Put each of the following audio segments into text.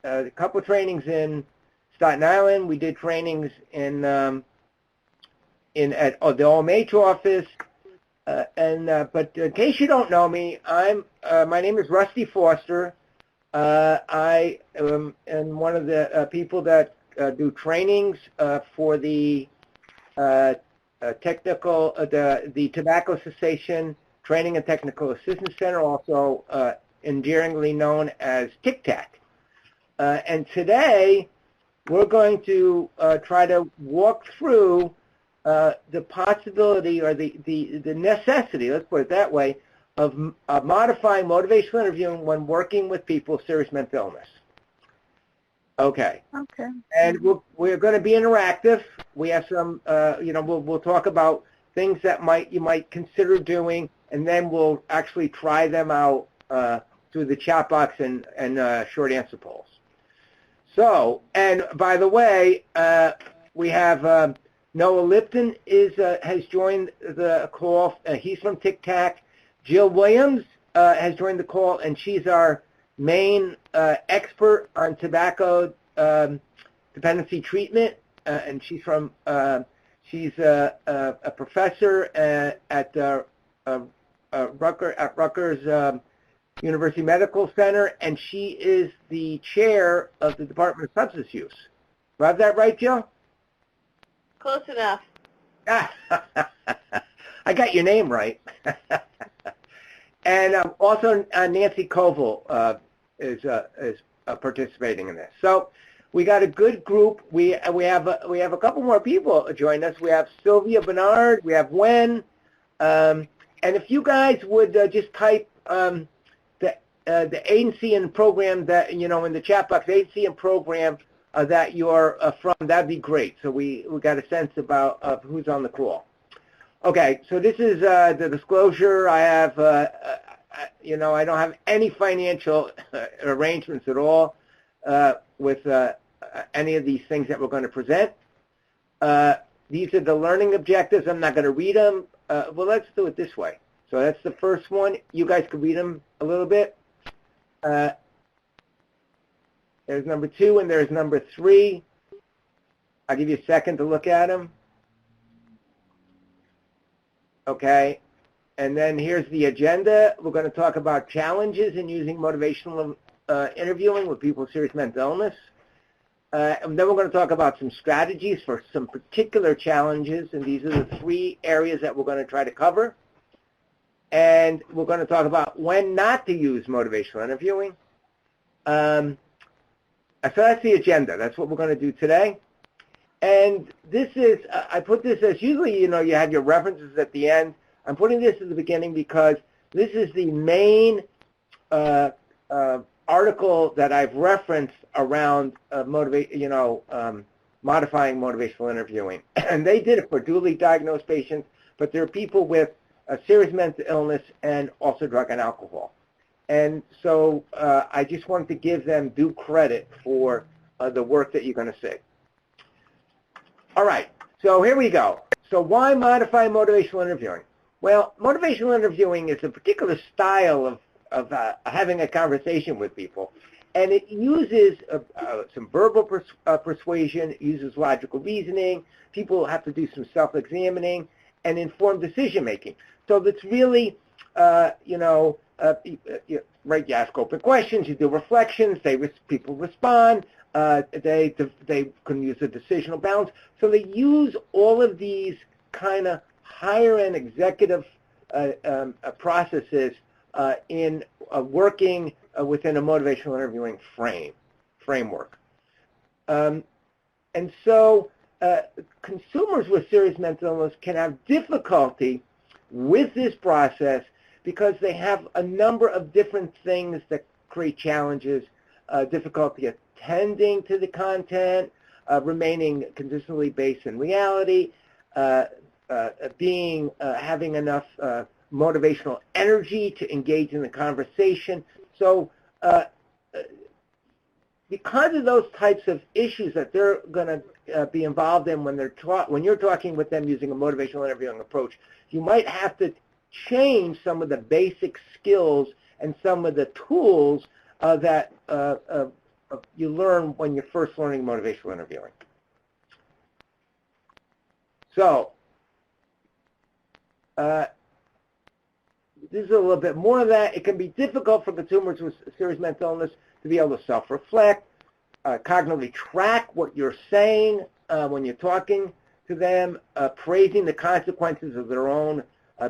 a couple trainings in Staten Island. We did trainings in at the OMH office. But in case you don't know me, my name is Rusty Foster. I am one of the people that do trainings for the Tobacco Cessation Training and Technical Assistance Center, also endearingly known as TCTTAC. And today we're going to try to walk through the possibility or the necessity, let's put it that way, of modifying motivational interviewing when working with people with serious mental illness. Okay. Okay. And we're going to be interactive. We have some, we'll talk about things that you might consider doing, and then we'll actually try them out through the chat box and short answer polls. So, and by the way, we have Noah Lipton has joined the call. He's from TCTTAC. Jill Williams has joined the call, and she's our main expert on tobacco dependency treatment, and she's from she's a professor at Rutgers University Medical Center, and she is the chair of the Department of Substance Use. Do I have that right, Jill? Close enough. I got your name right. And also Nancy Koval is participating in this. So we got a good group. We have a couple more people join us. We have Sylvia Bernard. We have Wen. And if you guys would just type the agency and program that in the chat box, agency and program that you're from, that'd be great. So we got a sense of who's on the call. Okay, so this is the disclosure. I have, I don't have any financial arrangements at all with any of these things that we're going to present. These are the learning objectives. I'm not going to read them. Well, let's do it this way. So that's the first one. You guys can read them a little bit. There's number 2 and there's number 3. I'll give you a second to look at them. Okay, and then here's the agenda. We're going to talk about challenges in using motivational interviewing with people with serious mental illness. And then we're going to talk about some strategies for some particular challenges, and these are the 3 areas that we're going to try to cover. And we're going to talk about when not to use motivational interviewing. So that's the agenda. That's what we're going to do today. And this is, I put this as, usually, you have your references at the end. I'm putting this at the beginning because this is the main article that I've referenced around modifying motivational interviewing. And they did it for dually diagnosed patients, but there are people with a serious mental illness and also drug and alcohol. And so I just wanted to give them due credit for the work that you're going to see. All right, so here we go. So why modify motivational interviewing? Well, motivational interviewing is a particular style of having a conversation with people, and it uses some verbal persuasion, it uses logical reasoning. People have to do some self-examining and informed decision-making. So it's really, you ask open questions, you do reflections, people respond. They can use a decisional balance. So they use all of these kind of higher-end executive processes in working within a motivational interviewing framework. And so consumers with serious mental illness can have difficulty with this process because they have a number of different things that create challenges, difficulty attending to the content, remaining consistently based in reality, having enough motivational energy to engage in the conversation. So because of those types of issues that they're going to be involved in when you're talking with them using a motivational interviewing approach, you might have to change some of the basic skills and some of the tools that you learn when you're first learning motivational interviewing. So, this is a little bit more of that. It can be difficult for consumers with serious mental illness to be able to self-reflect, cognitively track what you're saying when you're talking to them, praising the consequences of their own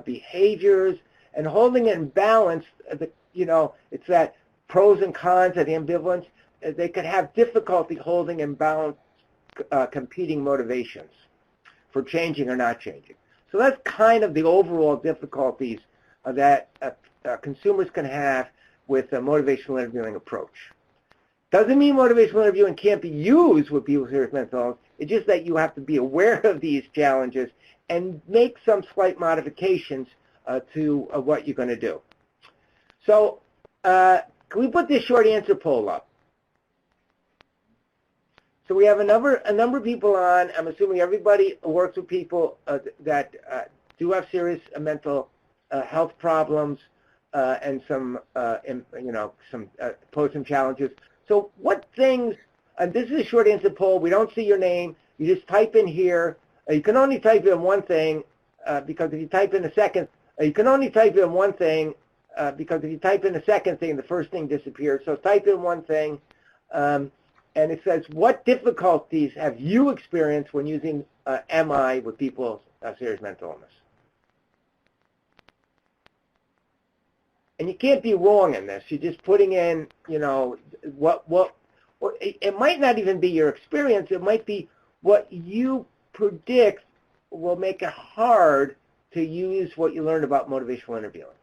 behaviors, and holding it in balance. It's that pros and cons and the ambivalence. They could have difficulty holding in balance competing motivations for changing or not changing. So that's kind of the overall difficulties that consumers can have with a motivational interviewing approach. Doesn't mean motivational interviewing can't be used with people with serious mental illness. It's just that you have to be aware of these challenges and make some slight modifications to what you're going to do. So can we put this short answer poll up? So we have a number of people on. I'm assuming everybody works with people that do have serious mental health problems and some pose some challenges. So what things? And this is a short answer poll. We don't see your name. You just type in here. You can only type in one thing because if you type in a second, you can only type in one thing because if you type in a second thing, the first thing disappears. So type in one thing. And it says, what difficulties have you experienced when using MI with people with serious mental illness? And you can't be wrong in this. You're just putting in, it might not even be your experience. It might be what you predict will make it hard to use what you learned about motivational interviewing.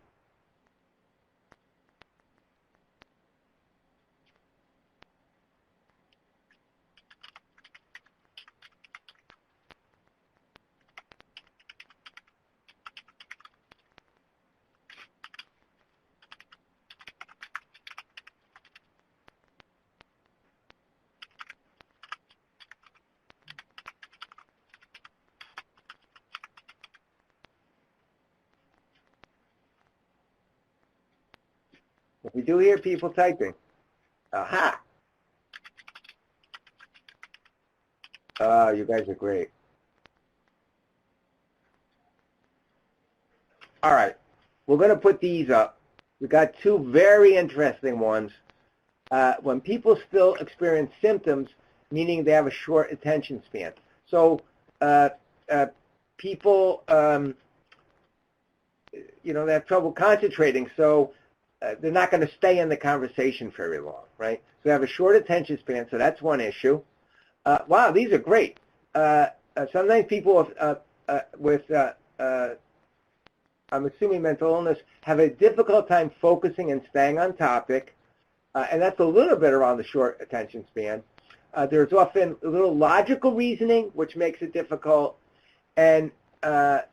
We do hear people typing. Aha! Oh, you guys are great. All right. We're going to put these up. We got two very interesting ones. When people still experience symptoms, meaning they have a short attention span. So people, they have trouble concentrating, so they're not going to stay in the conversation very long, right? So they have a short attention span, so that's one issue. Wow, these are great. Sometimes people with I'm assuming mental illness, have a difficult time focusing and staying on topic, and that's a little bit around the short attention span. There's often a little logical reasoning, which makes it difficult, and GAD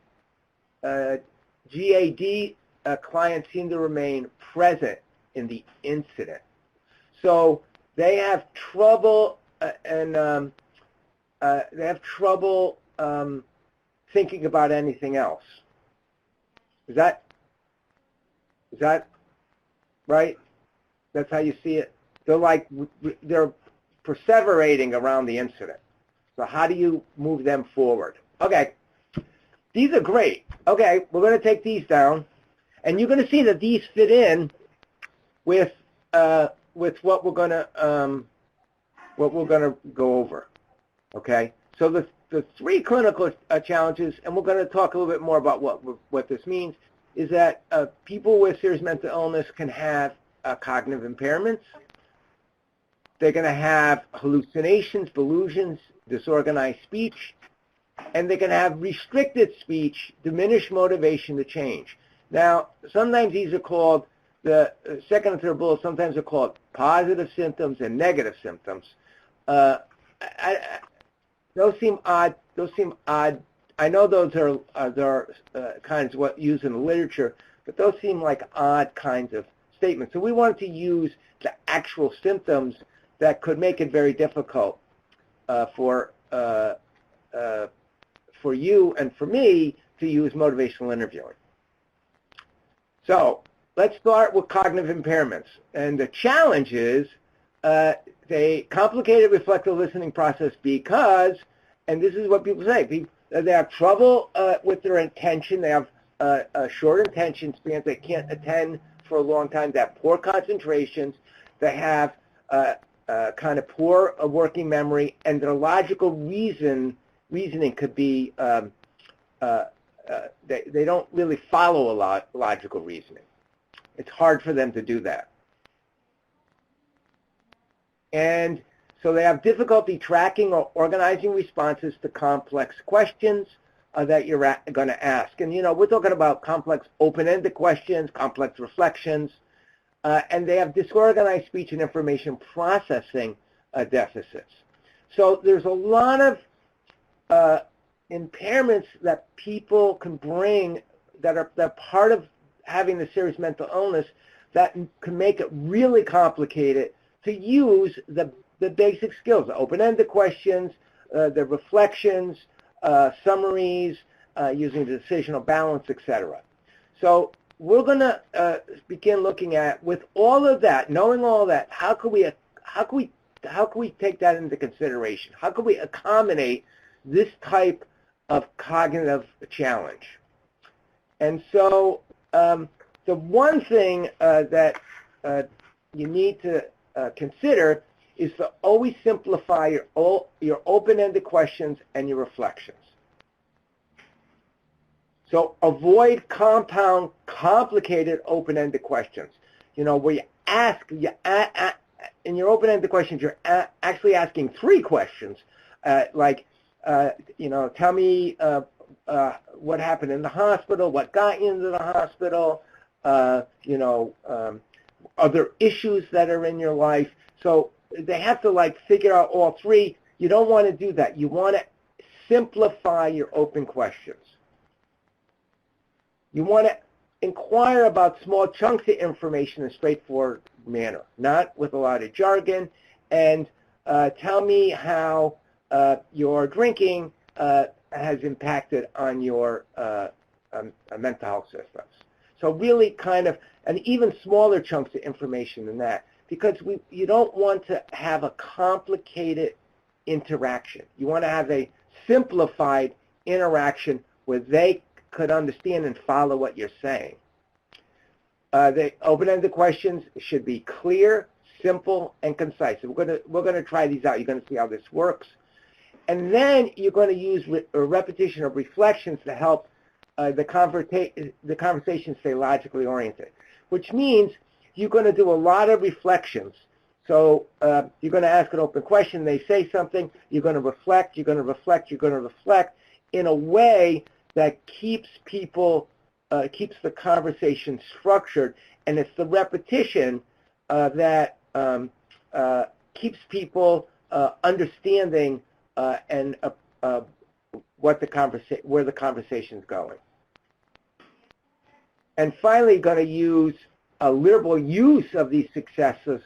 clients seem to remain present in the incident. So they have trouble thinking about anything else. Is that right? That's how you see it? They're perseverating around the incident. So how do you move them forward? Okay. These are great. Okay, we're going to take these down. And you're going to see that these fit in with what we're going to go over. Okay? So the three clinical challenges, and we're going to talk a little bit more about what this means, is that people with serious mental illness can have cognitive impairments. They're going to have hallucinations, delusions, disorganized speech, and they can have restricted speech, diminished motivation to change. Now, sometimes these are called, the second and third bullet, sometimes they're called positive symptoms and negative symptoms. Those seem odd. I know those are kinds of what used in the literature, but those seem like odd kinds of statements. So we wanted to use the actual symptoms that could make it very difficult for you and for me to use motivational interviewing. So let's start with cognitive impairments. And the challenge is they complicated reflective listening process because, and this is what people say, they have trouble with their attention. They have a short attention span. They can't attend for a long time. They have poor concentrations. They have kind of poor working memory, and their logical reasoning could be they don't really follow a lot logical reasoning. It's hard for them to do that. And so they have difficulty tracking or organizing responses to complex questions that you're going to ask. And, we're talking about complex open-ended questions, complex reflections, and they have disorganized speech and information processing deficits. So there's a lot of impairments that people can bring that are part of having the serious mental illness that can make it really complicated to use the basic skills, the open-ended questions, the reflections, summaries, using the decisional balance, etc. So we're going to begin looking at, with all of that, knowing all that, how can we take that into consideration? How can we accommodate this type of cognitive challenge? And so the one thing that you need to consider is to always simplify your open-ended questions and your reflections. So avoid compound, complicated open-ended questions. Where you ask, in your open-ended questions, you're actually asking three questions, like, tell me what happened in the hospital, what got you into the hospital, other issues that are in your life. So they have to figure out all three. You don't want to do that. You want to simplify your open questions. You want to inquire about small chunks of information in a straightforward manner, not with a lot of jargon. And tell me how your drinking has impacted on your mental health systems. So really kind of, and even smaller chunks of information than that, because you don't want to have a complicated interaction. You want to have a simplified interaction where they could understand and follow what you're saying. The open-ended questions should be clear, simple, and concise. So we're going to try these out. You're going to see how this works. And then you're going to use a repetition of reflections to help the conversation stay logically oriented, which means you're going to do a lot of reflections. So you're going to ask an open question, they say something, you're going to reflect, you're going to reflect, you're going to reflect in a way that keeps the conversation structured, and it's the repetition that keeps people understanding and where the conversation's going. And finally, going to use a liberal use of these successive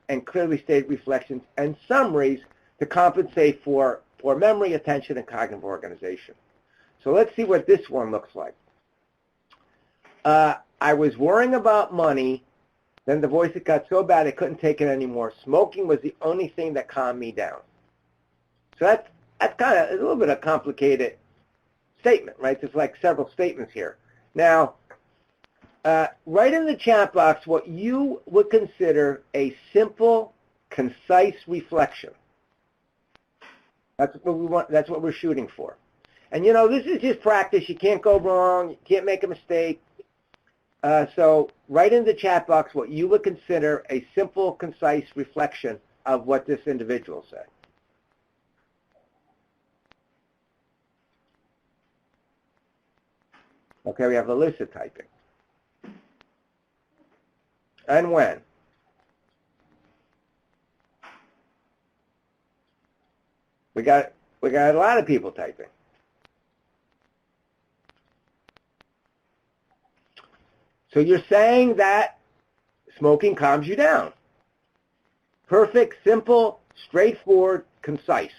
and clearly stated reflections and summaries to compensate for memory, attention, and cognitive organization. So let's see what this one looks like. I was worrying about money, then the voice got so bad I couldn't take it anymore. Smoking was the only thing that calmed me down. So that's kind of a little bit of a complicated statement, right? There's like several statements here. Now, write in the chat box what you would consider a simple, concise reflection. That's what we want. That's what we're shooting for. And this is just practice. You can't go wrong. You can't make a mistake. So write in the chat box what you would consider a simple, concise reflection of what this individual said. Okay, we have Alyssa typing. And when? We got a lot of people typing. So you're saying that smoking calms you down. Perfect, simple, straightforward, concise.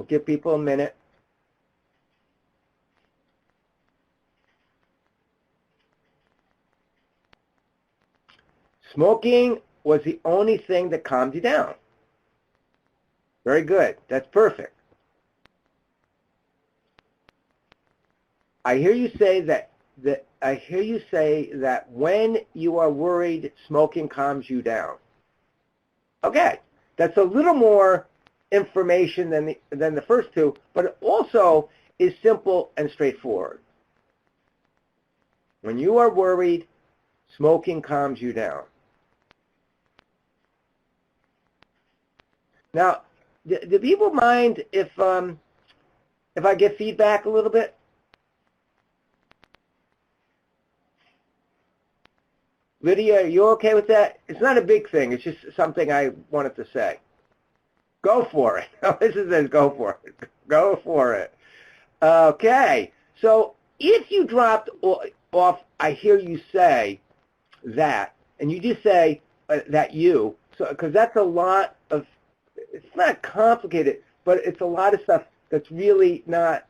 We'll give people a minute. Smoking was the only thing that calmed you down. Very good. That's perfect. I hear you say that when you are worried, smoking calms you down. Okay, that's a little more information than the first two, but it also is simple and straightforward. When you are worried, smoking calms you down. Now, do people mind if I get feedback a little bit? Lydia, are you okay with that? It's not a big thing. It's just something I wanted to say. Go for it. This is go for it. Go for it. Okay. So if you dropped off, I hear you say that, and you just say that you, so because that's a lot of, it's not complicated, but it's a lot of stuff that's really not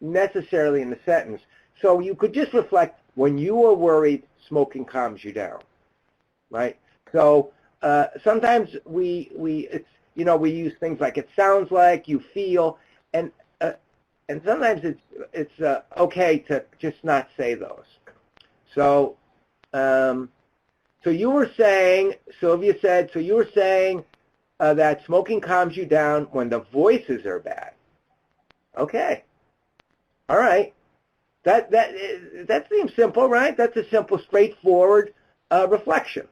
necessarily in the sentence. So you could just reflect, when you are worried, smoking calms you down, right? So sometimes we use things like it sounds like, you feel, and sometimes it's okay to just not say those. So so you were saying, Sylvia said, so you were saying that smoking calms you down when the voices are bad. Okay. All right. That seems simple, right? That's a simple, straightforward reflection.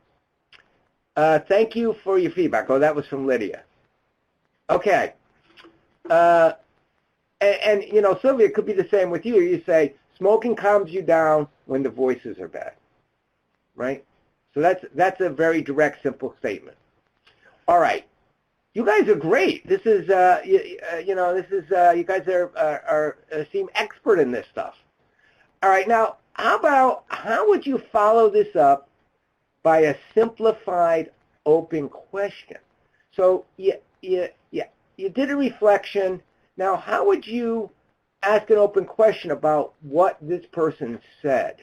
Thank you for your feedback. Oh, that was from Lydia. Okay. And Sylvia, it could be the same with you. You say, smoking calms you down when the voices are bad, right? So that's a very direct, simple statement. All right. You guys are great. This is, you guys seem expert in this stuff. All right, now, how would you follow this up by a simplified open question? So you did a reflection. Now, how would you ask an open question about what this person said?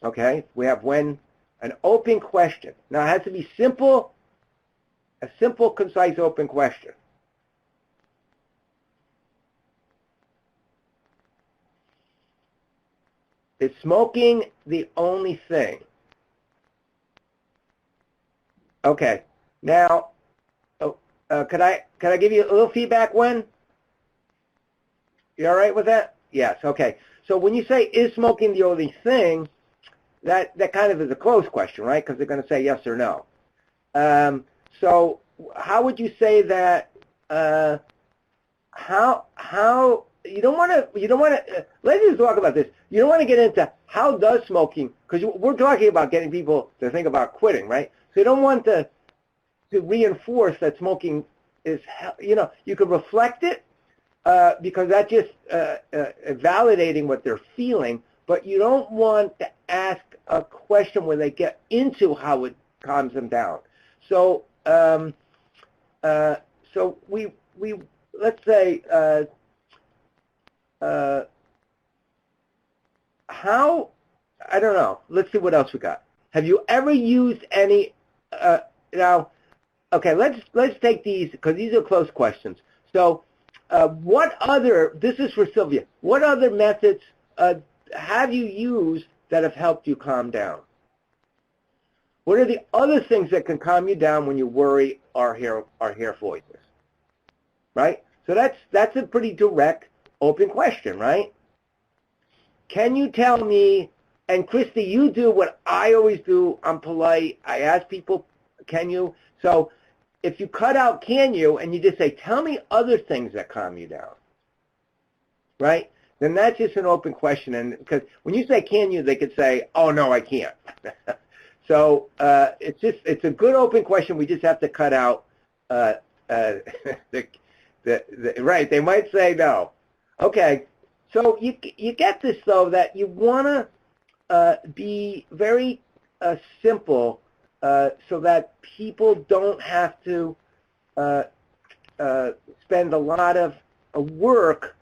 Okay, we have when. An open question. Now, it has to be simple, a simple, concise, open question. Is smoking the only thing? Okay. Now, could I give you a little feedback, Wen? You all right with that? Yes. Okay. So when you say, is smoking the only thing, that kind of is a closed question, right? Because they're going to say yes or no. So how would you say that? How you don't want to. Let's just talk about this. You don't want to get into how does smoking, because we're talking about getting people to think about quitting, right? So you don't want to reinforce that smoking is. You could reflect it because that's just validating what they're feeling. But you don't want to ask a question where they get into how it calms them down. So, so we let's say how, I don't know. Let's see what else we got. Have you ever used any? Now, okay. Let's take these because these are close questions. So, what other? This is for Sylvia. What other methods have you used that have helped you calm down? What are the other things that can calm you down when you worry or hear voices? Right? So that's a pretty direct, open question, right? Can you tell me, and Christy, you do what I always do, I'm polite, I ask people, can you? So if you cut out can you, and you just say, tell me other things that calm you down, right? Then that's just an open question. And because when you say can you, they could say, oh, no, I can't. So it's a good open question. We just have to cut out right. They might say no. Okay. So you get this, though, that you want to be very simple so that people don't have to spend a lot of work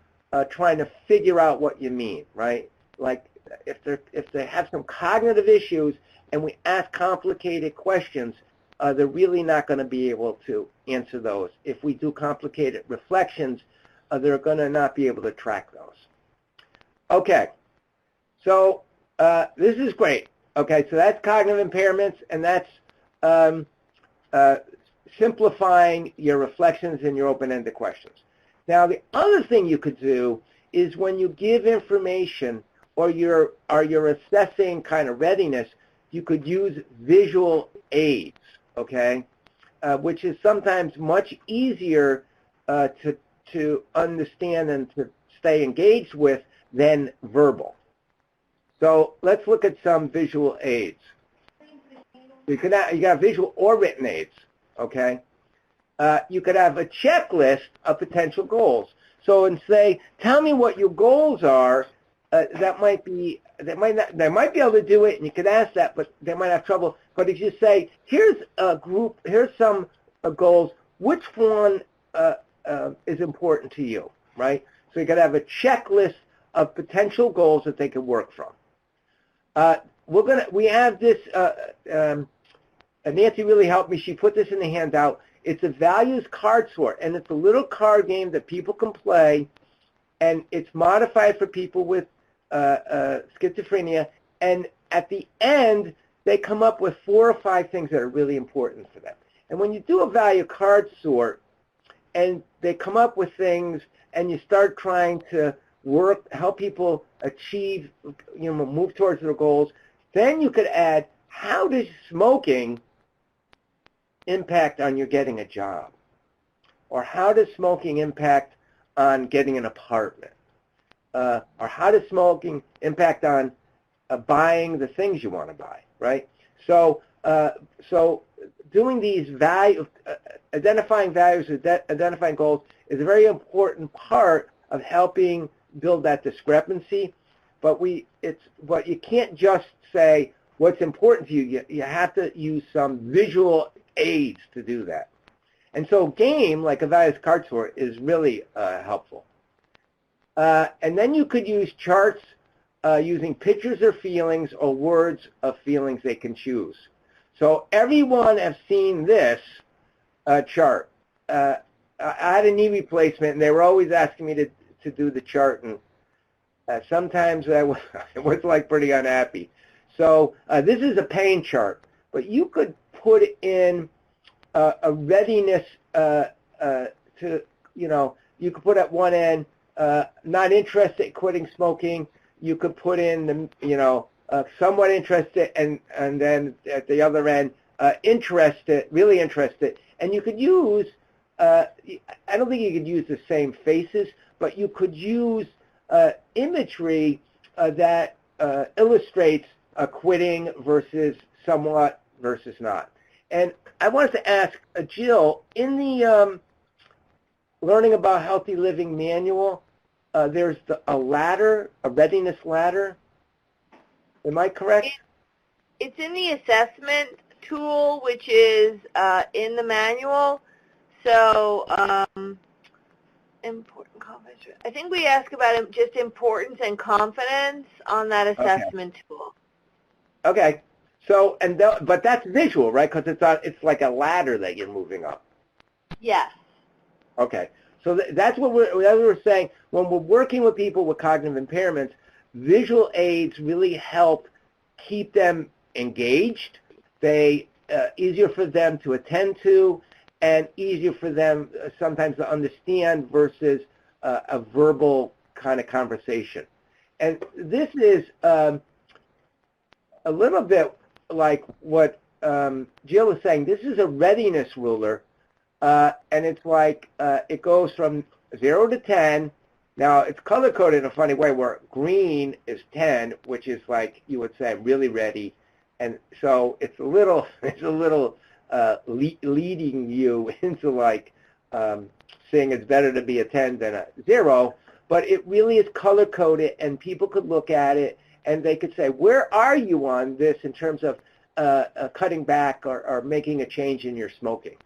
trying to figure out what you mean, right? Like if they have some cognitive issues and we ask complicated questions, they're really not going to be able to answer those. If we do complicated reflections, they're going to not be able to track those. Okay, so this is great. Okay, so that's cognitive impairments, and that's simplifying your reflections and your open-ended questions. Now, the other thing you could do is when you give information or you're assessing kind of readiness, you could use visual aids, okay, which is sometimes much easier to understand and to stay engaged with than verbal. So let's look at some visual aids. You got visual or written aids, okay? You could have a checklist of potential goals. So and say, tell me what your goals are. They might be able to do it, and you could ask that, but they might have trouble. But if you say, here's some goals, which one is important to you, right? So you could have a checklist of potential goals that they could work from. We have this, Nancy really helped me. She put this in the handout. It's a values card sort, and it's a little card game that people can play, and it's modified for people with schizophrenia, and at the end, they come up with 4 or 5 things that are really important for them. And when you do a value card sort, and they come up with things, and you start trying to help people achieve, move towards their goals, then you could add, how does smoking impact on you getting a job? Or how does smoking impact on getting an apartment? Or how does smoking impact on buying the things you want to buy, right? So doing these identifying values, identifying goals is a very important part of helping build that discrepancy. But you can't just say what's important to you. You have to use some visual aids to do that. And so game, like a values card sort, is really helpful. And then you could use charts using pictures or feelings or words of feelings they can choose. So everyone has seen this chart. I had a knee replacement, and they were always asking me to do the chart, and sometimes I was like pretty unhappy. So this is a pain chart, but you could put in a readiness you could put at one end, not interested in quitting smoking. You could put in somewhat interested, and then at the other end, interested, really interested. And you could use, I don't think you could use the same faces, but you could use imagery that illustrates quitting versus somewhat versus not. And I wanted to ask Jill, in the Learning About Healthy Living manual, there's a ladder, a readiness ladder. Am I correct? It's in the assessment tool, which is in the manual. So important confidence. I think we ask about just importance and confidence on that assessment tool. Okay. So but that's visual, right? Because it's like a ladder that you're moving up. Yes. Okay. So that's what we're saying. When we're working with people with cognitive impairments, visual aids really help keep them engaged. They easier for them to attend to, and easier for them sometimes to understand versus a verbal kind of conversation. And this is a little bit like what Jill is saying. This is a readiness ruler, and it's like it goes from 0 to 10. Now, it's color-coded in a funny way where green is 10, which is like you would say really ready. And so it's a little leading you into like saying it's better to be a 10 than a 0. but it really is color-coded, and people could look at it, and they could say, where are you on this in terms of cutting back or making a change in your smoking?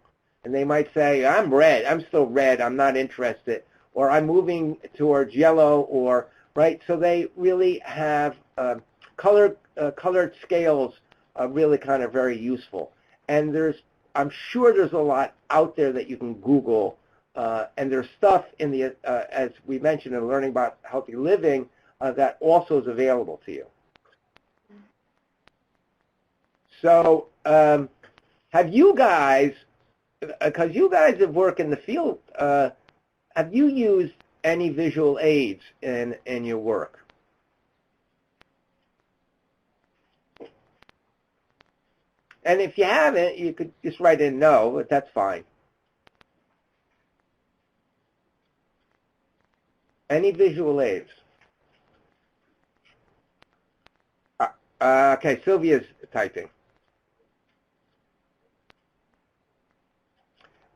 And they might say, I'm red, I'm still red, I'm not interested, or I'm moving towards yellow, or, right? So they really have colored scales are really kind of very useful. And I'm sure there's a lot out there that you can Google, and there's stuff in the, as we mentioned in Learning About Healthy Living, that also is available to you. So have you guys, because you guys have worked in the field, have you used any visual aids in your work? And if you haven't, you could just write in no, but that's fine. Any visual aids? Okay, Sylvia's typing.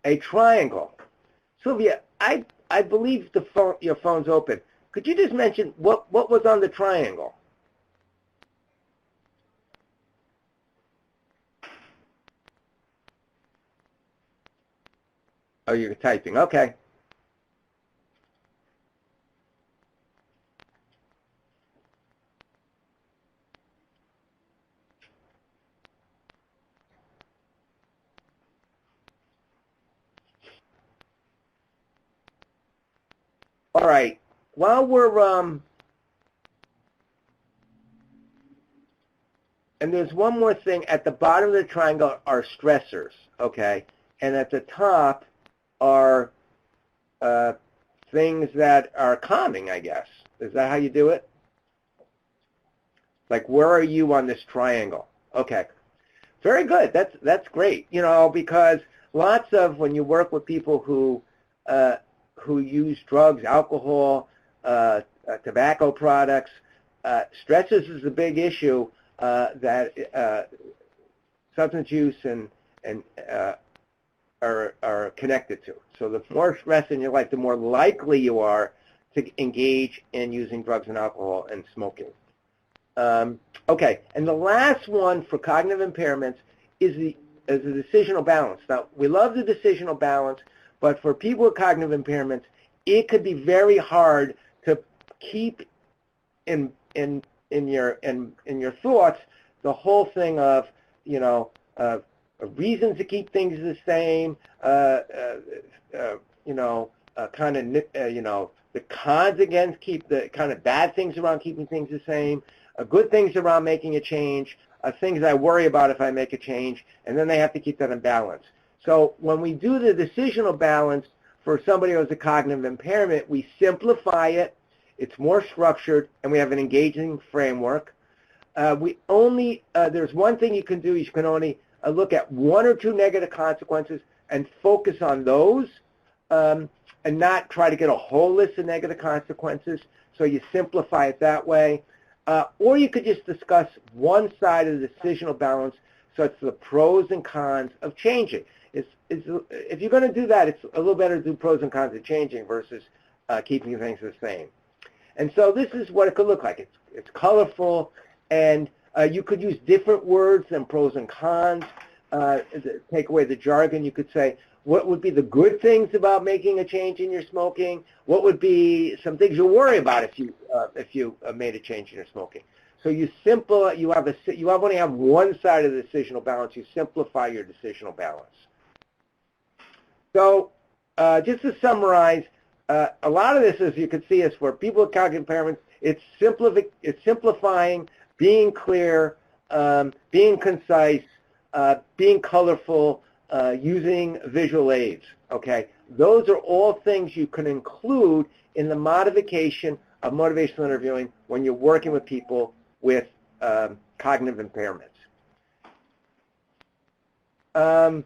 A triangle. Sylvia, I believe your phone's open. Could you just mention what was on the triangle? Oh, you're typing. Okay. All right. While we're and there's one more thing. At the bottom of the triangle are stressors, okay? And at the top are things that are calming, I guess. Is that how you do it? Like, where are you on this triangle? Okay. Very good. That's great. You know, because lots of, when you work with people who use drugs, alcohol, tobacco products, stressors is a big issue that substance use and are connected to. So the more stress in your life, the more likely you are to engage in using drugs and alcohol and smoking. Okay, and the last one for cognitive impairments is the decisional balance. Now, we love the decisional balance, but for people with cognitive impairments, it could be very hard to keep in your thoughts the whole thing of, you know, reasons to keep things the same, you know, you know, the cons against the kind of bad things around keeping things the same, good things around making a change, things I worry about if I make a change, and then they have to keep that in balance. So when we do the decisional balance for somebody who has a cognitive impairment, we simplify it, it's more structured, and we have an engaging framework. There's one thing you can do, you can only look at one or two negative consequences and focus on those, and not try to get a whole list of negative consequences, so you simplify it that way. Or you could just discuss one side of the decisional balance, so it's the pros and cons of changing. If you're going to do that, it's a little better to do pros and cons of changing versus keeping things the same. And so this is what it could look like. It's colorful, and you could use different words than pros and cons. Take away the jargon. You could say, what would be the good things about making a change in your smoking? What would be some things you worry about if you made a change in your smoking? So you only have one side of the decisional balance. You simplify your decisional balance. So just to summarize, a lot of this, as you can see, is for people with cognitive impairments. It's simplifying, being clear, being concise, being colorful, using visual aids. Okay, those are all things you can include in the modification of motivational interviewing when you're working with people with cognitive impairments. I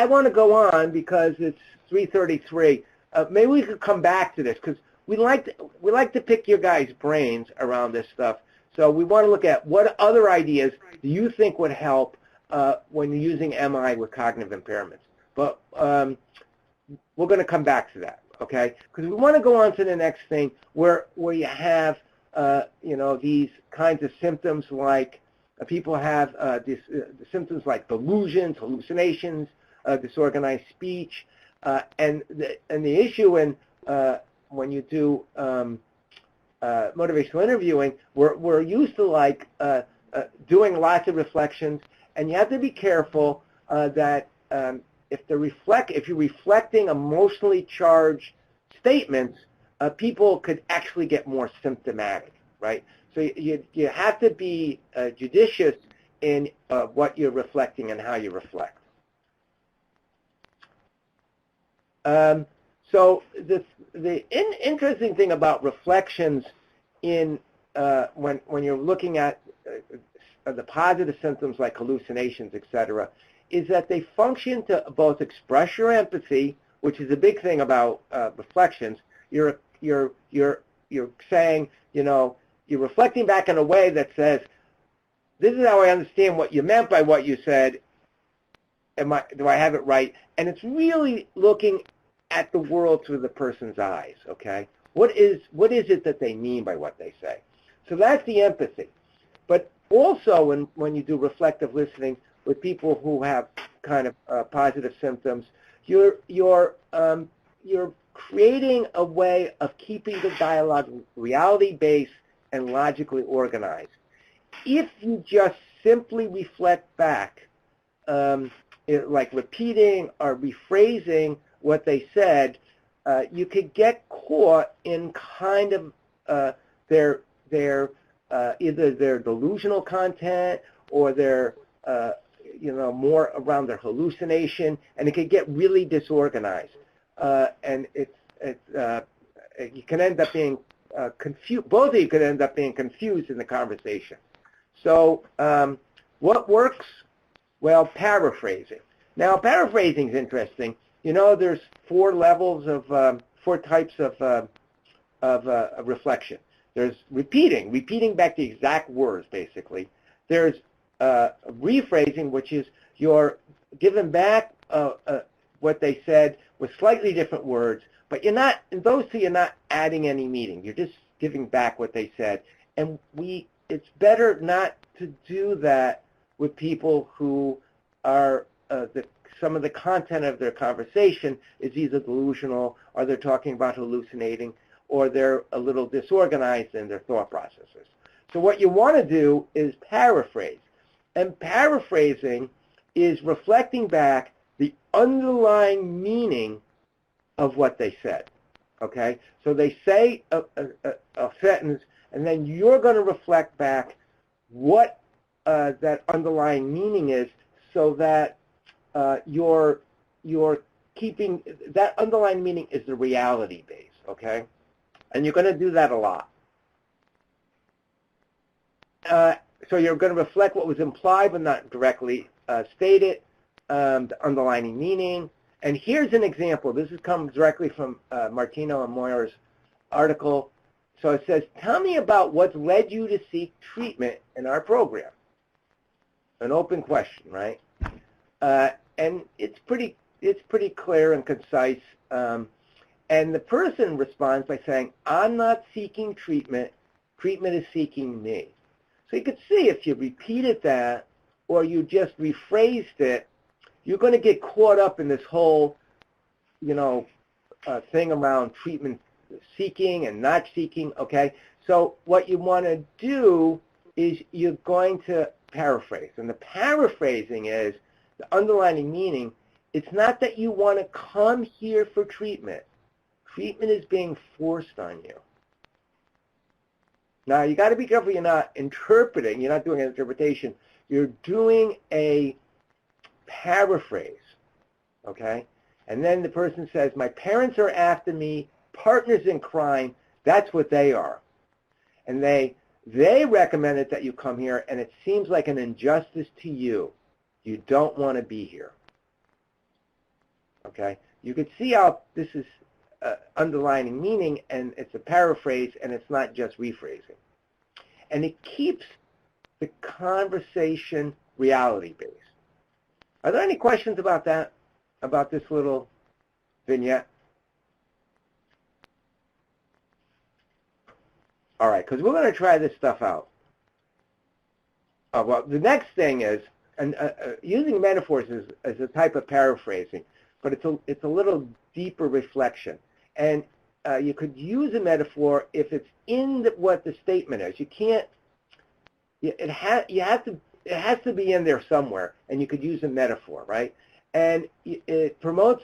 want to go on because it's 3:33. Maybe we could come back to this because we like to pick your guys' brains around this stuff. So we want to look at what other ideas do you think would help when you're using MI with cognitive impairments. But we're going to come back to that, okay? Because we want to go on to the next thing where you have, these kinds of symptoms like people have these symptoms like delusions, hallucinations, disorganized speech, and the issue when you do motivational interviewing, we're used to doing lots of reflections, and you have to be careful that if you're reflecting emotionally charged statements, people could actually get more symptomatic, right? So you have to be judicious in what you're reflecting and how you reflect. So the interesting thing about reflections in when you're looking at the positive symptoms like hallucinations, etc., is that they function to both express your empathy, which is a big thing about reflections. You're saying, you're reflecting back in a way that says, this is how I understand what you meant by what you said. Do I have it right? And it's really looking at the world through the person's eyes, okay? What is it that they mean by what they say? So that's the empathy. But also when you do reflective listening with people who have kind of positive symptoms, you're creating a way of keeping the dialogue reality-based and logically organized. If you just simply reflect back, like repeating or rephrasing what they said, you could get caught in kind of their either their delusional content or their more around their hallucination, and it could get really disorganized, and you can end up being confused. Both of you could end up being confused in the conversation. So what works? Well, paraphrasing. Now, paraphrasing is interesting. There's four types of reflection. There's repeating back the exact words, basically. There's rephrasing, which is you're giving back what they said with slightly different words, but in those two, you're not adding any meaning. You're just giving back what they said. And it's better not to do that with people who are some of the content of their conversation is either delusional, or they're talking about hallucinating, or they're a little disorganized in their thought processes. So what you want to do is paraphrase. And paraphrasing is reflecting back the underlying meaning of what they said. Okay? So they say a sentence, and then you're going to reflect back what that underlying meaning is, so that you're keeping that underlying meaning is the reality base. Okay? And you're going to do that a lot. So you're going to reflect what was implied but not directly stated, the underlying meaning. And here's an example. This comes directly from Martino and Moyer's article. So it says, tell me about what's led you to seek treatment in our program. An open question, right? And it's pretty clear and concise. And the person responds by saying, I'm not seeking treatment. Treatment is seeking me. So you could see if you repeated that or you just rephrased it, you're going to get caught up in this whole, thing around treatment seeking and not seeking, okay? So what you want to do is you're going to paraphrase. And the paraphrasing is the underlying meaning. It's not that you want to come here for treatment. Treatment is being forced on you. Now, you got to be careful you're not interpreting. You're not doing an interpretation. You're doing a paraphrase, okay? And then the person says, my parents are after me, partners in crime, that's what they are. And they recommended that you come here, and it seems like an injustice to you. You don't want to be here, okay? You could see how this is underlining meaning, and it's a paraphrase, and it's not just rephrasing. And it keeps the conversation reality-based. Are there any questions about that, about this little vignette? All right, because we're going to try this stuff out. Well, the next thing is, and using metaphors is a type of paraphrasing, but it's a little deeper reflection. And you could use a metaphor if it's in what the statement is. You can't. It has to be in there somewhere, and you could use a metaphor, right? And it promotes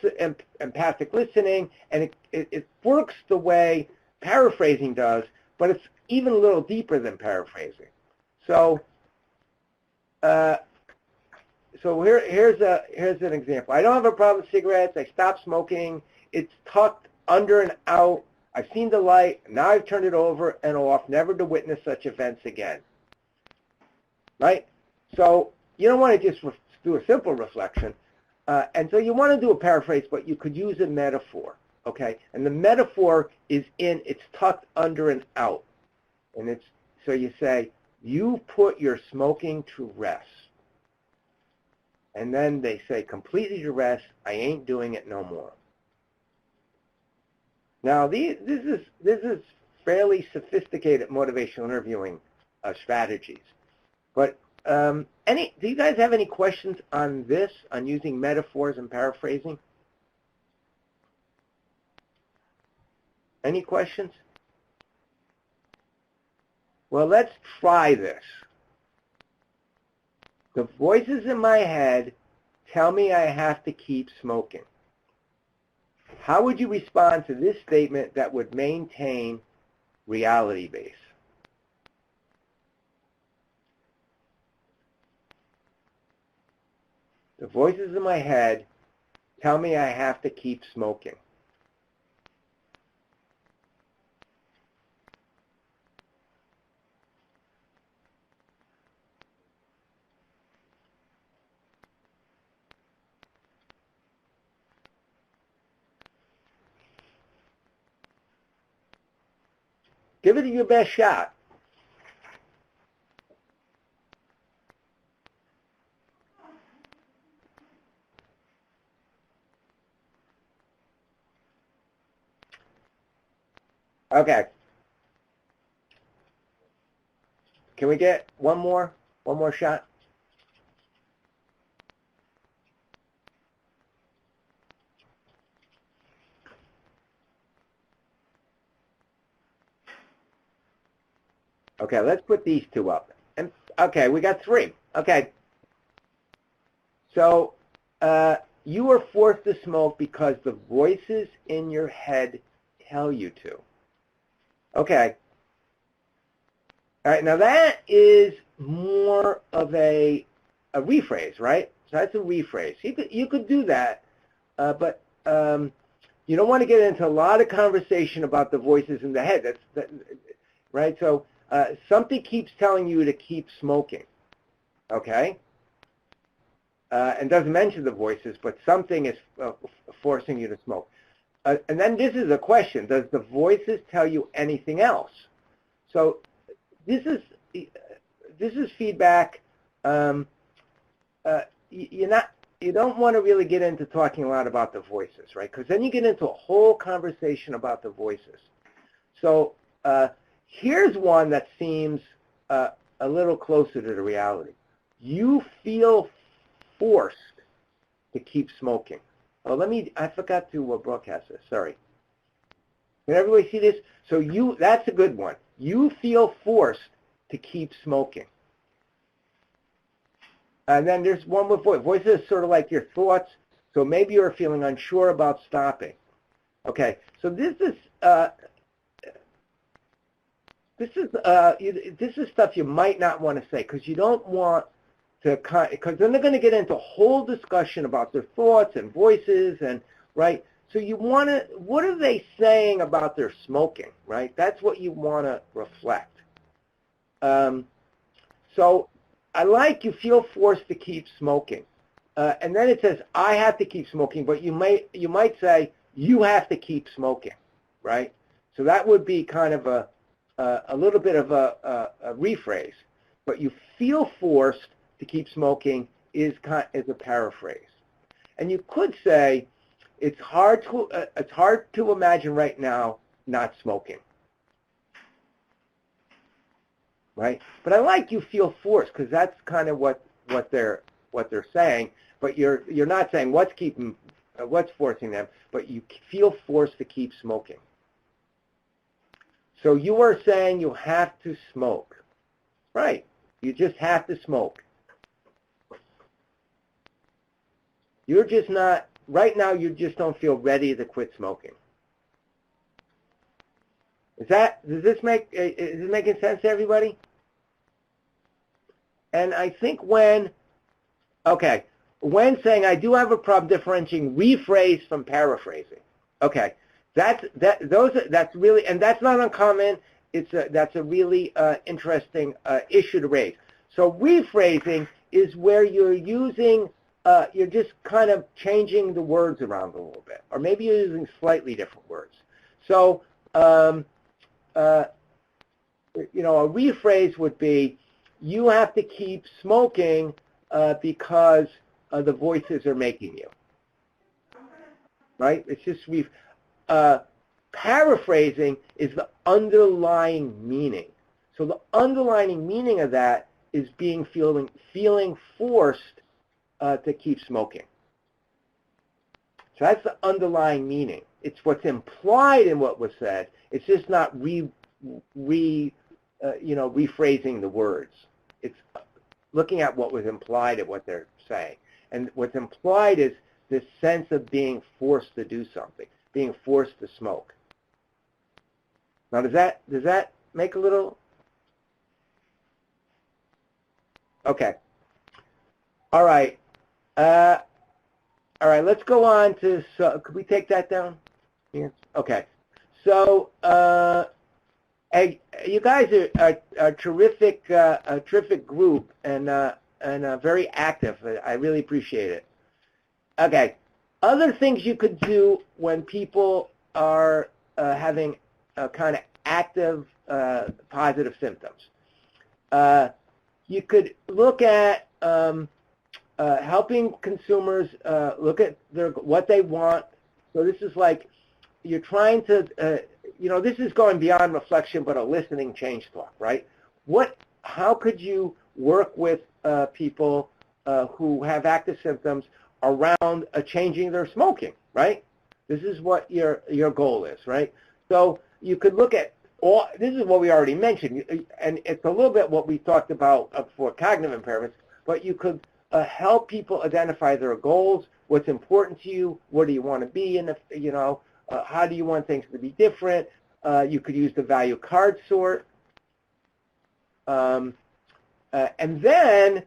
empathic listening, and it works the way paraphrasing does, but it's even a little deeper than paraphrasing. So, here's an example. I don't have a problem with cigarettes. I stopped smoking. It's tucked under and out. I've seen the light. Now I've turned it over and off, never to witness such events again. Right? So you don't want to just do a simple reflection. And so you want to do a paraphrase, but you could use a metaphor. Okay? And the metaphor is it's tucked under and out. And so you say, you put your smoking to rest. And then they say, completely to rest, I ain't doing it no more. Now, this is fairly sophisticated motivational interviewing strategies. But do you guys have any questions on this, on using metaphors and paraphrasing? Any questions? Well, let's try this. The voices in my head tell me I have to keep smoking. How would you respond to this statement that would maintain reality base? The voices in my head tell me I have to keep smoking. Give it your best shot. Okay. Can we get one more shot? Okay, let's put these two up. And okay, we got three. Okay. So you are forced to smoke because the voices in your head tell you to. Okay. All right, now that is more of a rephrase, right? So that's a rephrase. You could do that, but you don't want to get into a lot of conversation about the voices in the head. Right? So something keeps telling you to keep smoking, okay? And doesn't mention the voices, but something is forcing you to smoke. And then this is a question. Does the voices tell you anything else? So this is feedback. You don't want to really get into talking a lot about the voices, right? Because then you get into a whole conversation about the voices. So here's one that seems a little closer to the reality. You feel forced to keep smoking. Oh, I forgot to broadcast this, sorry. Can everybody see this? So that's a good one. You feel forced to keep smoking. And then there's one with voice. Voices is sort of like your thoughts. So maybe you're feeling unsure about stopping. Okay, so this is stuff you might not want to say because you don't want to, because then they're going to get into a whole discussion about their thoughts and voices and, right? So you want to, what are they saying about their smoking, right? That's what you want to reflect. So I like you feel forced to keep smoking. And then it says, I have to keep smoking, but you might say, you have to keep smoking, right? So that would be kind of a little bit of a rephrase. But you feel forced to keep smoking is a paraphrase. And you could say, it's hard to imagine right now not smoking, right? But I like you feel forced, because that's kind of what they're saying. But you're not saying what's forcing them, but you feel forced to keep smoking. So you are saying you have to smoke, right? You just have to smoke. You're just not, right now you just don't feel ready to quit smoking. Is this making sense to everybody? And I think when saying I do have a problem differentiating rephrase from paraphrasing, okay, that's really, and that's not uncommon. That's a really interesting issue to raise. So rephrasing is where you're using, you're just kind of changing the words around a little bit, or maybe you're using slightly different words. So, a rephrase would be, you have to keep smoking because the voices are making you. Right? It's just paraphrasing is the underlying meaning. So the underlying meaning of that is feeling forced to keep smoking. So that's the underlying meaning. It's what's implied in what was said. It's just not rephrasing the words. It's looking at what was implied in what they're saying. And what's implied is this sense of being forced to do something, being forced to smoke. Now, does that make a little? Okay. All right. All right. Let's go on to. So, could we take that down? Yeah. Okay. So, you guys are a terrific group and very active. I really appreciate it. Okay. Other things you could do when people are having kind of active positive symptoms. You could look at helping consumers look at what they want. So this is like you're trying to, this is going beyond reflection, but a listening change talk, right? How could you work with people who have active symptoms around changing their smoking, right? This is what your goal is, right? So you could look at this is what we already mentioned, and it's a little bit what we talked about for cognitive impairments, but you could help people identify their goals, what's important to you, what do you want to be in, how do you want things to be different. You could use the value card sort. And then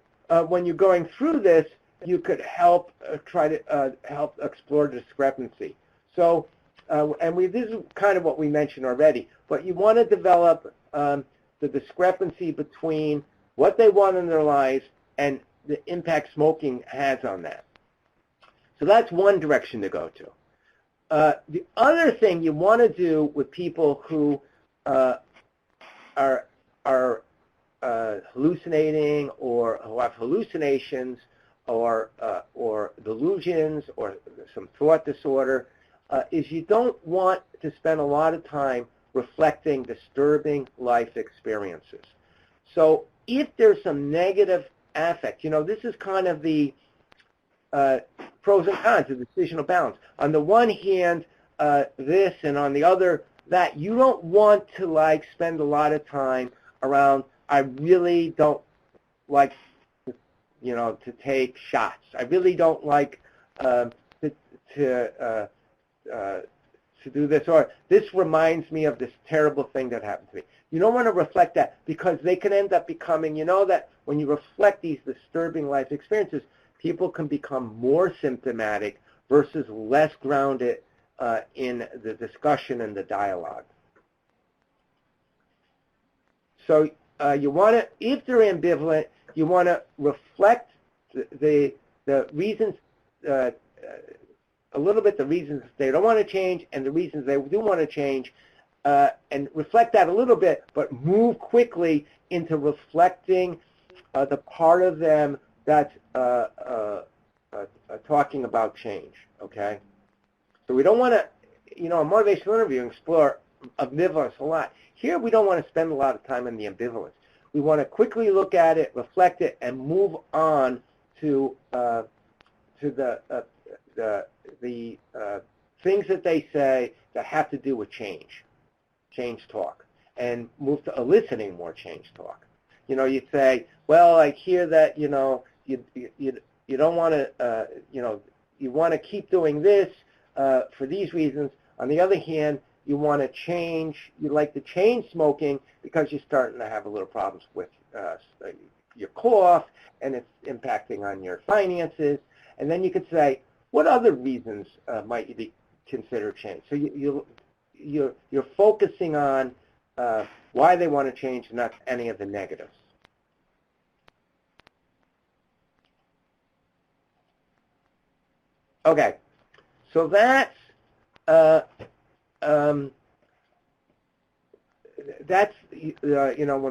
when you're going through this, you could help try to help explore discrepancy. So, this is kind of what we mentioned already, but you want to develop the discrepancy between what they want in their lives and the impact smoking has on that. So that's one direction to go to. The other thing you want to do with people who are hallucinating or who have hallucinations or delusions or some thought disorder is you don't want to spend a lot of time reflecting disturbing life experiences. So if there's some negative affect, this is kind of the pros and cons of decisional balance. On the one hand, this, and on the other, that. You don't want to spend a lot of time around, I really don't like to take shots. I really don't like to do this, or this reminds me of this terrible thing that happened to me. You don't want to reflect that, because they can end up becoming, that when you reflect these disturbing life experiences, people can become more symptomatic versus less grounded in the discussion and the dialogue. So you want to, if they're ambivalent, you want to reflect the reasons, a little bit the reasons they don't want to change and the reasons they do want to change, and reflect that a little bit, but move quickly into reflecting the part of them that's talking about change, okay? So we don't want to, in motivational interviewing, explore ambivalence a lot. Here we don't want to spend a lot of time on the ambivalence. We want to quickly look at it, reflect it, and move on to the things that they say that have to do with change talk, and move to eliciting more change talk. You say, well, I hear that, you don't want to, you want to keep doing this for these reasons. On the other hand, you want to change, you like to change smoking because you're starting to have a little problems with your cough, and it's impacting on your finances. And then you could say, what other reasons might you consider change? So you're focusing on why they want to change, not any of the negatives. Okay, so that's when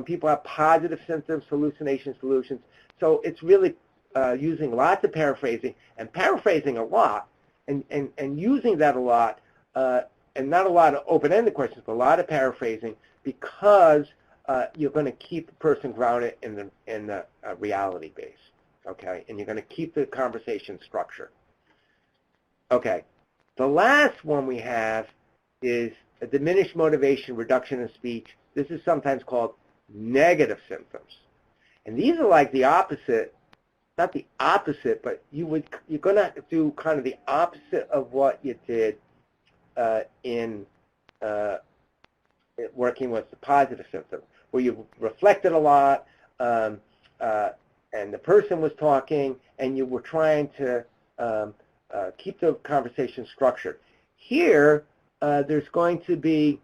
people have positive symptoms, hallucinations, solutions. So it's really using lots of paraphrasing, and paraphrasing a lot, and using that a lot, and not a lot of open-ended questions, but a lot of paraphrasing, because you're going to keep the person grounded in the reality base, okay? And you're going to keep the conversation structured. Okay, the last one we have is a diminished motivation, reduction in speech. This is sometimes called negative symptoms. And these are like the opposite, not the opposite, but you're going to do kind of the opposite of what you did in working with the positive symptoms, where you reflected a lot, and the person was talking, and you were trying to keep the conversation structured. Here, there's going to be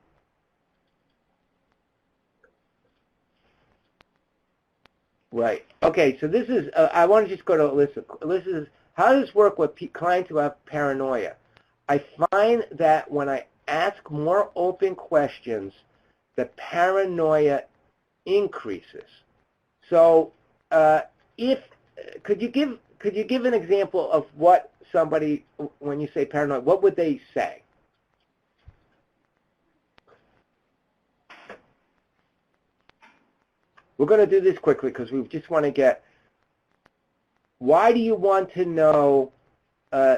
right. Okay, so this is, I want to just go to Alyssa. Alyssa, how does this work with clients who have paranoia? I find that when I ask more open questions, the paranoia increases. So, could you give an example of what somebody, when you say paranoia, what would they say? We're going to do this quickly because we just want to get, why do you want to know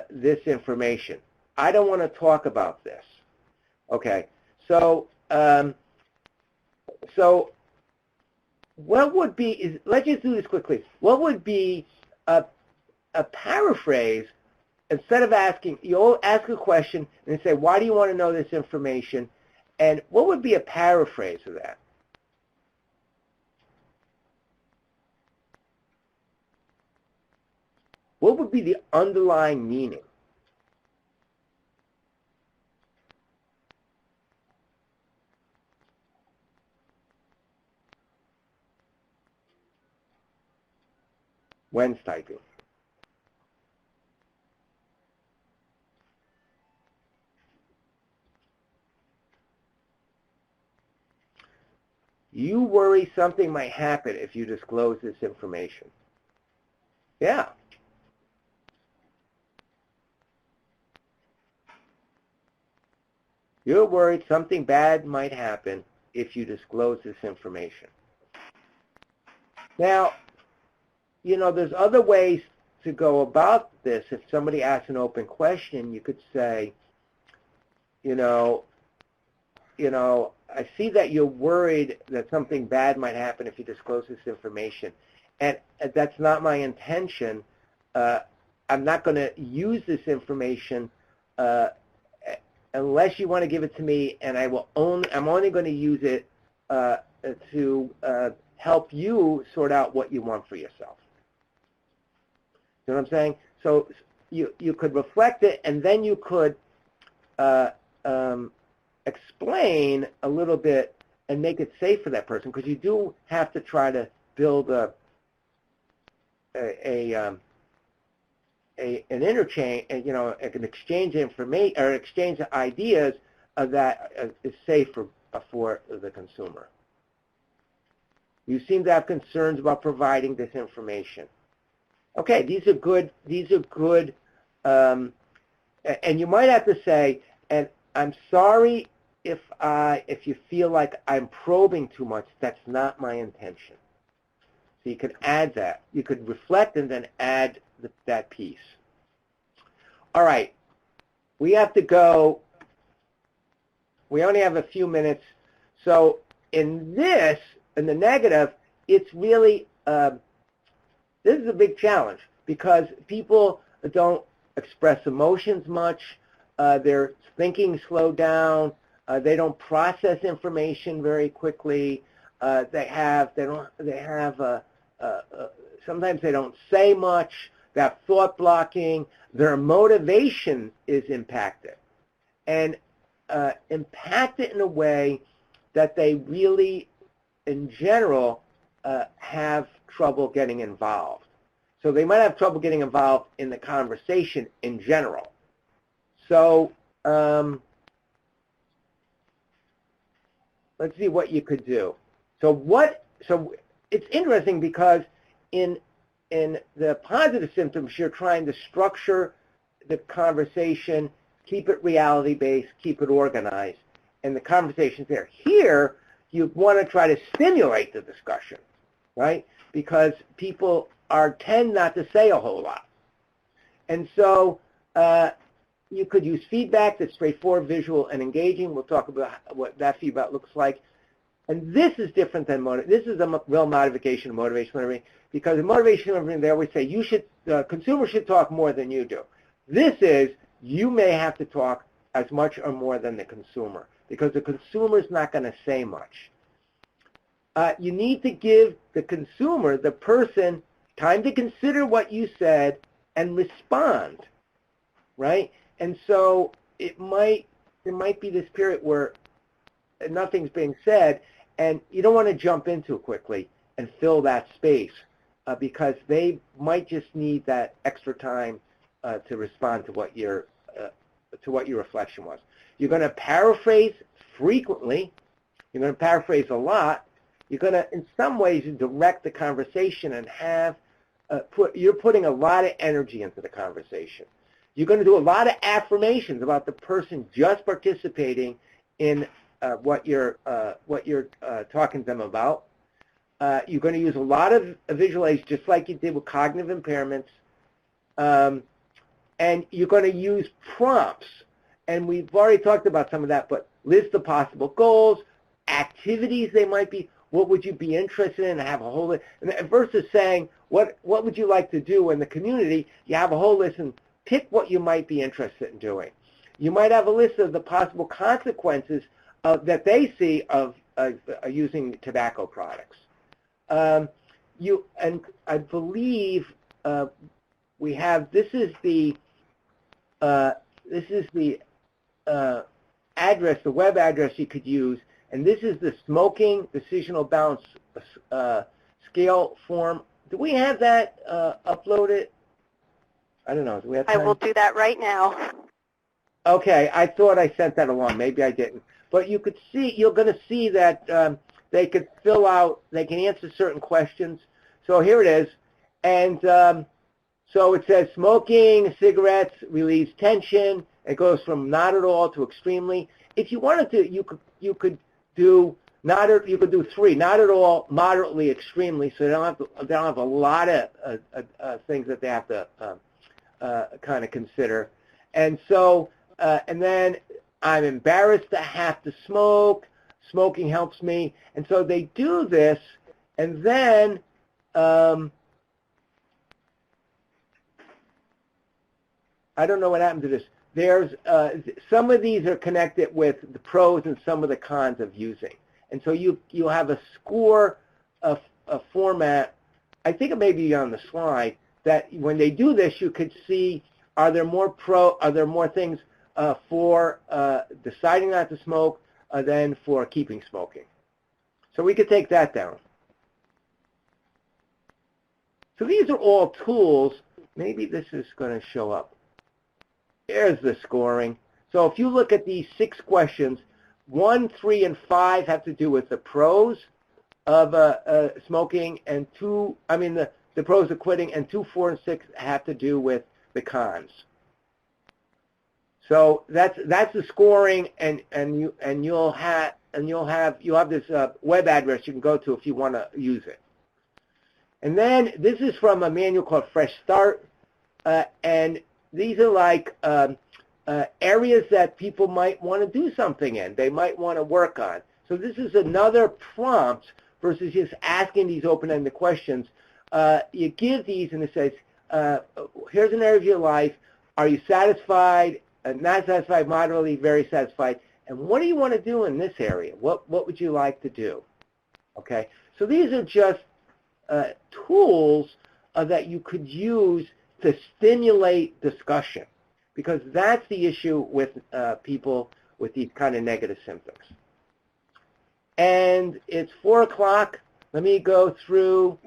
this information? I don't want to talk about this. Okay, so what would be, let's just do this quickly. What would be a paraphrase? Instead of asking, you'll ask a question and say, why do you want to know this information? And what would be a paraphrase of that? What would be the underlying meaning? When's typing? You worry something might happen if you disclose this information. Yeah. You're worried something bad might happen if you disclose this information. Now, there's other ways to go about this. If somebody asks an open question, you could say, I see that you're worried that something bad might happen if you disclose this information. And that's not my intention. I'm not going to use this information unless you want to give it to me, and I'm only going to use it to help you sort out what you want for yourself. You know what I'm saying? So you could reflect it, and then you could explain a little bit and make it safe for that person, because you do have to try to build an interchange, an exchange of information or exchange of ideas that is safe for the consumer. You seem to have concerns about providing this information. Okay, these are good And you might have to say, and I'm sorry if you feel like I'm probing too much. That's not my intention. So you could add that. You could reflect and then add that piece. All right. We have to go. We only have a few minutes. So in the negative, it's really, this is a big challenge because people don't express emotions much. Their thinking slowed down. They don't process information very quickly. Sometimes they don't say much. They have thought blocking. Their motivation is impacted. And impacted in a way that they really, in general, have trouble getting involved. So they might have trouble getting involved in the conversation in general. So let's see what you could do. So it's interesting because in the positive symptoms, you're trying to structure the conversation, keep it reality-based, keep it organized, and the conversation's there. Here, you want to try to stimulate the discussion, right? Because people tend not to say a whole lot. And so you could use feedback that's straightforward, visual, and engaging. We'll talk about what that feedback looks like. And this is different than this is a real modification of motivation interviewing, because in motivation interviewing, they always say the consumer should talk more than you do. This is, you may have to talk as much or more than the consumer, because the consumer is not going to say much. You need to give the consumer, the person, time to consider what you said and respond, right? And so there might be this period where nothing's being said, and you don't want to jump into it quickly and fill that space because they might just need that extra time to respond to what your reflection was. You're going to paraphrase frequently. You're going to paraphrase a lot. You're going to, in some ways, direct the conversation and have you're putting a lot of energy into the conversation. You're going to do a lot of affirmations about the person just participating in what you're talking to them about. You're going to use a lot of visual aids, just like you did with cognitive impairments. And you're going to use prompts. And we've already talked about some of that, but list the possible goals, activities they might be, what would you be interested in, have a whole list. And versus saying, what would you like to do in the community, you have a whole list and pick what you might be interested in doing. You might have a list of the possible consequences that they see of using tobacco products. And I believe we have, this is the address, the web address you could use, and this is the smoking decisional balance scale form. Do we have that uploaded? I don't know. Do we have time? I will do that right now. Okay, I thought I sent that along. Maybe I didn't. But you could see, you're going to see that they could fill out, they can answer certain questions. So here it is. And so it says smoking cigarettes relieves tension. It goes from not at all to extremely. If you wanted to, you could do three: not at all, moderately, extremely. So they don't have a lot of things that they have to kind of consider. And so and then I'm embarrassed to have to smoke. Smoking helps me. And so they do this, and then I don't know what happened to this. There's some of these are connected with the pros and some of the cons of using. And so you'll have a score, a format. I think it may be on the slide that when they do this, you could see are there more things for deciding not to smoke than for keeping smoking. So we could take that down. So these are all tools. Maybe this is going to show up. There's the scoring. So if you look at these 6 questions, 1, 3, and 5 have to do with the pros of smoking, and the pros of quitting, and 2, 4, and 6 have to do with the cons. So that's the scoring, and you'll have this web address you can go to if you want to use it. And then this is from a manual called Fresh Start, and these are like areas that people might want to do something in. They might want to work on. So this is another prompt versus just asking these open-ended questions. You give these, and it says, here's an area of your life. Are you satisfied? Not satisfied, moderately, very satisfied. And what do you want to do in this area? What would you like to do? Okay, so these are just tools that you could use to stimulate discussion, because that's the issue with people with these kind of negative symptoms. And it's 4 o'clock. Let me go through.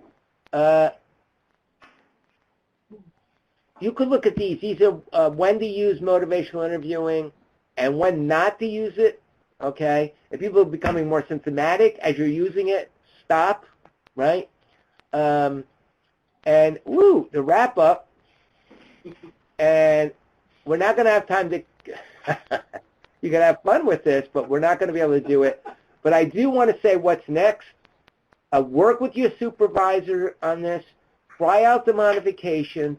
You could look at these. These are when to use motivational interviewing and when not to use it, okay? If people are becoming more symptomatic as you're using it, stop, right? And, the wrap up, and we're not going to have time to, you can have fun with this, but we're not going to be able to do it. But I do want to say what's next. Work with your supervisor on this, try out the modifications,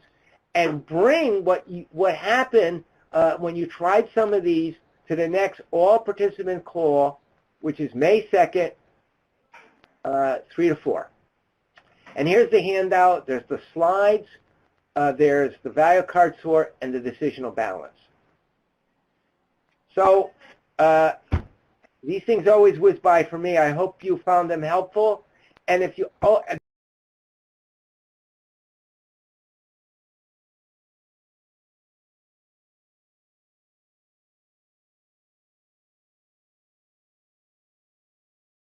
and bring what happened when you tried some of these to the next all-participant call, which is May 2nd, 3 to 4. And here's the handout. There's the slides. There's the value card sort and the decisional balance. So these things always whiz by for me. I hope you found them helpful. And if you